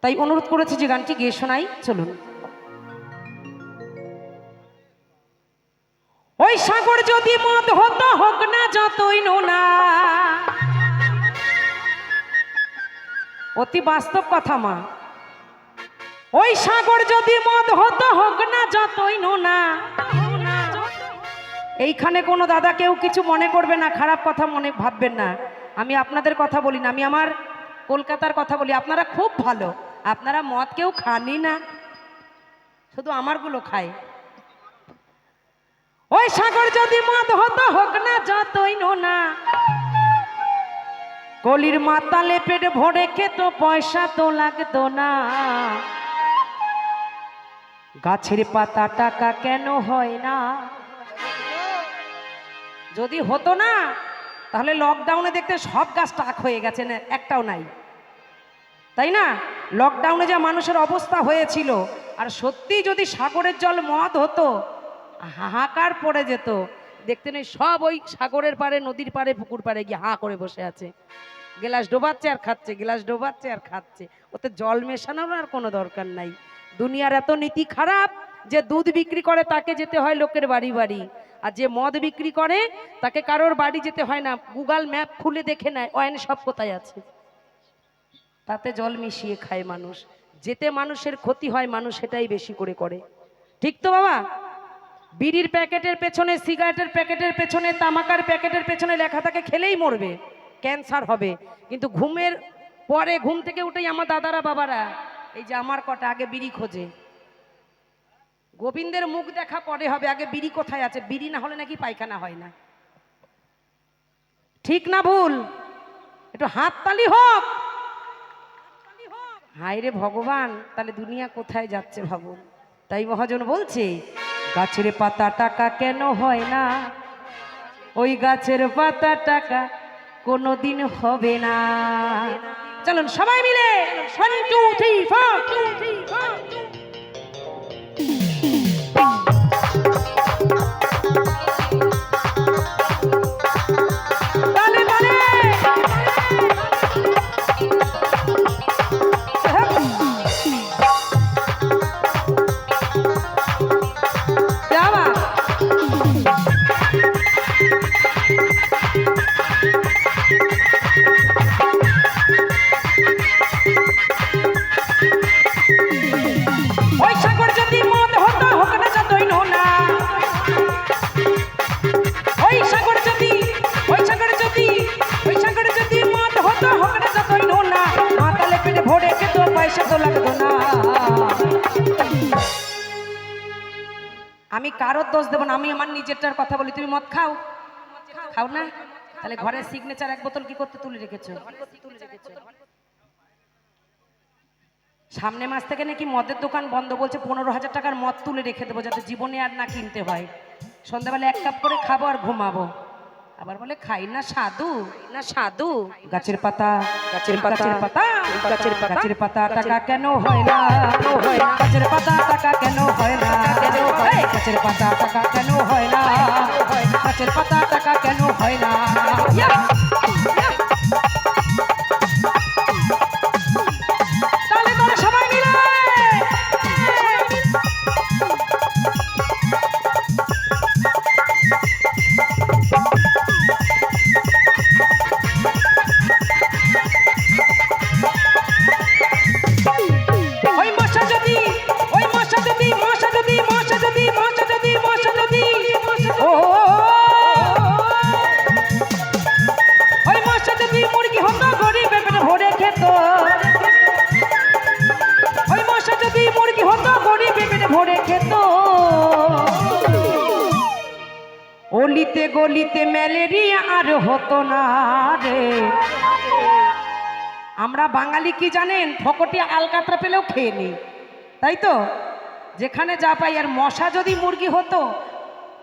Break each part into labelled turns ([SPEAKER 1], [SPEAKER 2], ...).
[SPEAKER 1] তাই অনুরোধ করেছি যে গানটি গেয়ে শোনাই, চলুন। ওই সাগর যদি মদ হতো, হোক না যতই নোনা, অতি বাস্তব কথা মা। ওই সাগর যদি মদ হতো, হোক না যতই নোনা। এইখানে কোনো দাদা কেউ কিছু মনে করবে না, খারাপ কথা মনে ভাববেন না। আমি আপনাদের কথা বলি না, আমি আমার কলকাতার কথা বলি। আপনারা খুব ভালো, আপনারা মদ কেউ খানই না, শুধু আমারগুলো খায়। ওই সাগর যদি মদ হতো, হোক না যতই নোনা, কলির মাতালে পেট ভরে খেত, পয়সা তো লাগতো না। গাছের পাতা টাকা কেন হয় না? যদি হতো না তাহলে লকডাউনে দেখতে সব গাছ টাক হয়ে গেছে, না একটাও নাই, তাই না? লকডাউনে যা মানুষের অবস্থা হয়েছিল, আর সত্যি যদি সাগরের জল মদ হতো, হাহাকার পড়ে যেত। দেখতে নেই সব ওই সাগরের পাড়ে, নদীর পাড়ে, পুকুর পাড়ে গিয়ে হাঁ করে বসে আছে, গ্লাস ডোবাচ্ছে আর খাচ্ছে, গ্লাস ডোবাচ্ছে আর খাচ্ছে। ওতে জল মেশানোর আর কোনো দরকার নাই। দুনিয়ার এত নীতি খারাপ যে দুধ বিক্রি করে তাকে যেতে হয় লোকের বাড়ি বাড়ি, আর যে মদ বিক্রি করে তাকে কারোর বাড়ি যেতে হয় না, গুগল ম্যাপ খুলে দেখে নেয় ওয়াইন সব কোথায় আছে, তাতে জল মিশিয়ে খায় মানুষ। যেতে মানুষের ক্ষতি হয়, মানুষ সেটাই বেশি করে করে। ঠিক তো বাবা? বিড়ির প্যাকেটের পেছনে, সিগারেটের প্যাকেটের পেছনে, তামাকার প্যাকেটের পেছনে লেখা থাকে খেলেই মরবে, ক্যান্সার হবে। কিন্তু ঘুমের পরে, ঘুম থেকে উঠেই আমার দাদারা বাবারা, এই যে আমার কটা, আগে বিড়ি খোঁজে। গোবিন্দের মুখ দেখা পরে হবে, আগে বিড়ি কোথায় আছে। বিড়ি না হলে নাকি পায়খানা হয় না। ঠিক না ভুল? একটু হাততালি হোক। হায় রে ভগবান, তাহলে দুনিয়া কোথায় যাচ্ছে ভাবুন। তাই মহাজন বলছে, গাছের পাতা টাকা কেন হয় না, ওই গাছের পাতা টাকা কোনোদিন হবে না। চলুন সবাই মিলে 1 2 3 4 আমি কারোর দোষ দেব না, আমি আমার নিজেরটার কথা বলি। তুমি মদ খাও? খাও না? তাহলে ঘরের সিগনেচার এক বোতল কি করতে তুলে রেখেছো? সামনে মাস থেকে নাকি মদের দোকান বন্ধ, বলছে 15,000 টাকার মদ তুলে রেখে দেবো, যাতে জীবনে আর না কিনতে হয়। সন্ধ্যাবেলা 1 কাপ করে খাবো আর ঘুমাবো। আবার বলে খাই না সাধু, না সাধু। গাছের পাতা, গাছের পাতা, গাছের পাতা, গাছের পাতা টাকা কেন হয় না, গাছের পাতা টাকা কেন হয় না, গাছের পাতা টাকা কেন হয় না, গাছের পাতা টাকা কেন হয় না। অলিতে গলিতে ম্যালেরিয়া আর হতো না রে। আমরা বাঙালি কি জানেন, ফকটি আলকাতরা পেলেও খেয়ে নি, তাই তো? যেখানে যা পাই। আর মশা যদি মুরগি হতো,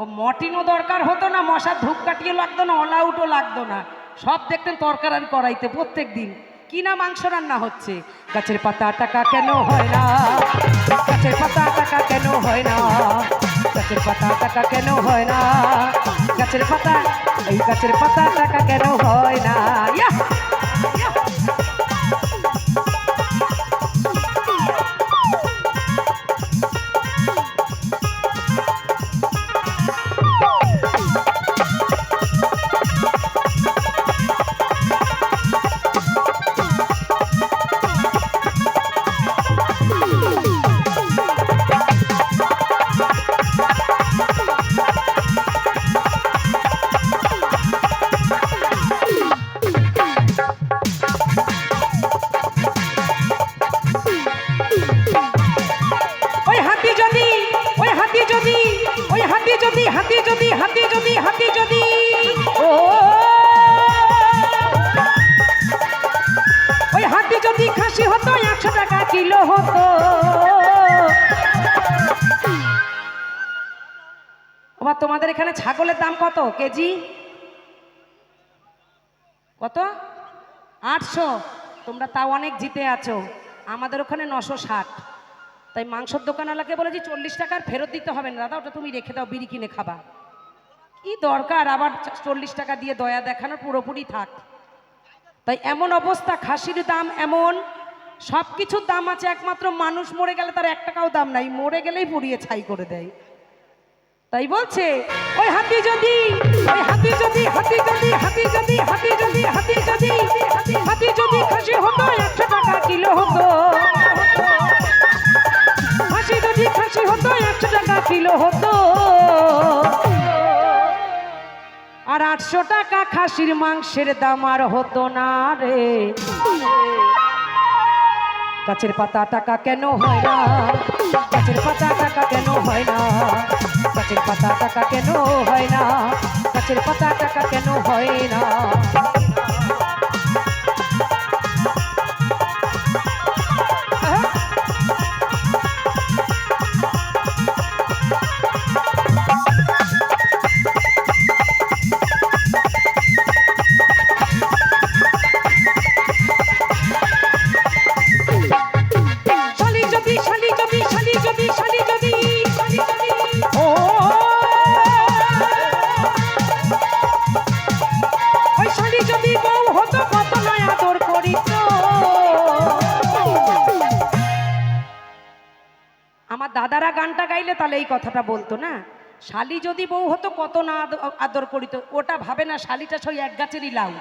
[SPEAKER 1] ও মটিনও দরকার হতো না, মশার ধূপকাঠিও লাগতো না, অল আউটও লাগতো না। সব দেখতেন তরকারি করাইতে প্রত্যেক দিন। কি না মাংস রান্না হচ্ছে। গাছের পাতা টাকা কেন হয় না, গাছের পাতা টাকা কেন হয় না, গাছের পাতা টাকা কেন হয় না, গাছের পাতা, এই গাছের পাতা টাকা কেন হয় না। যদি হাতি যদি হাতি যদি ও ওই হাতি যদি খাসি হতো 100 টাকা কিলো হতো। ওবা তোমাদের এখানে ছাগলের দাম কত কেজি? কত? 800। তোমরা তাও অনেক জিতে আছো। আমাদের ওখানে 960। তাই মাংসর দোকানওয়ালাকে বলেছি 40 টাকার ফেরত দিতে হবে না দাদা, ওটা তুমি রেখে দাও, বিড়ি কিনে খাবা। কি দরকার আবার 40 টাকা দিয়ে দয়া দেখানোর, পুরোপুরি থাক। তাই এমন অবস্থা, খাসির দাম এমন, সব কিছুর দাম আছে, একমাত্র মানুষ মরে গেলে তার 1 টাকাও দাম নাই, মরে গেলেই পুড়িয়ে ছাই করে দেয়। তাই বলছে ওই হাতি যদি ওই হাতি যদি হাতি যদি হাতি যদি হাতি যদি হাতি যদি হাতি যদি খাসি হতো 100 টাকা কিলো হতো। খাসি যদি খাসি হতো 100 টাকা কিলো হতো। আর 800 টাকা খাসির মাংসের দাম আর হতো না রে। গাছের পাতা টাকা কেন হয় না? গাছের পাতা টাকা কেন হয় না? গাছের পাতা টাকা কেন হয় না? গাছের পাতা টাকা কেন হয় না? আমার দাদারা গানটা গাইলে তাহলে এই কথাটা বলতো না, শালি যদি বউ হতো কত না আদর করিত। ওটা ভাবে না শালিটা সেই এক গাছেরই লাউ,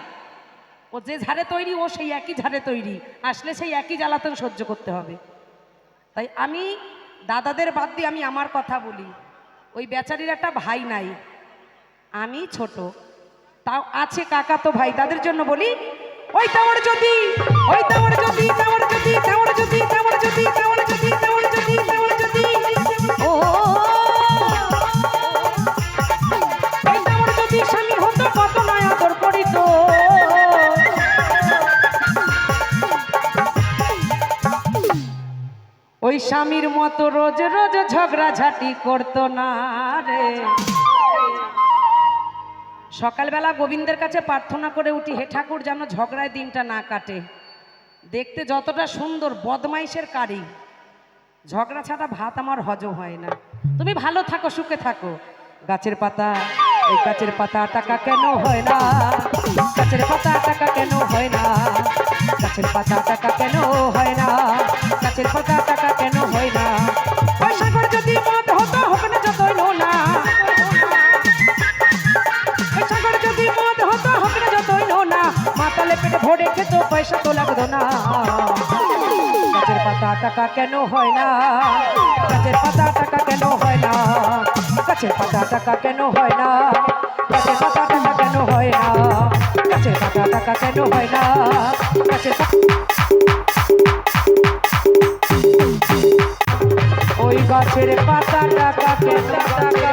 [SPEAKER 1] ও যে ঝাড়ে তৈরি ও সেই একই ঝাড়ে তৈরি, আসলে সেই একই জ্বালাতন সহ্য করতে হবে। তাই আমি দাদাদের বাদ দিয়ে আমি আমার কথা বলি। ওই বেচারির একটা ভাই নাই, আমি ছোট, তাও আছে কাকা তো ভাই, তাদের জন্য বলি ওই তাওয়ার যদি ওই তাওয়ার যদি তাওয়ার যদি তাওয়ার যদি তাওয়ার যদি তাওয়ার যদি তাওয়ার যদি তাওয়ার যদি ও ওই তাওয়ার যদি স্বামী হতো কত নয় আদর করিত। ওই স্বামীর মতো রোজ রোজ ঝগড়াঝাটি করতো না রে। সকালবেলা গোবিন্দের কাছে প্রার্থনা করে উঠি, হে ঠাকুর যেন ঝগড়ায় দিনটা না কাটে। দেখতে যতটা সুন্দর, বদমাইশের কারি, ঝগড়া ছাড়া ভাত আমার হজম হয় না। তুমি ভালো থাকো, সুখে থাকো। গাছের পাতা এই গাছের পাতা টাকা কেন হয় না? গাছের পাতা টাকা কেন হয় না? গাছের পাতা টাকা কেন হয় না? গাছের পাতা টাকা কেন হয় না? ওই সাগর যদি মদ হতো হোক না যতই নোনা, ওই সাগর যদি মদ হতো হোক না যতই নোনা, মাতালে পেটে ভরে খেত পয়সা তো লাগতো না। গাছের পাতা টাকা কেন হয় না? গাছের পাতা টাকা কেন হয় না? গাছের পাতা টাকা কেন হয় না? গাছের পাতা টাকা কেন হয় না? গাছের পাতা টাকা কেন হয় না? গাছের ওই গাছের পাতা টাকা কেন টাকা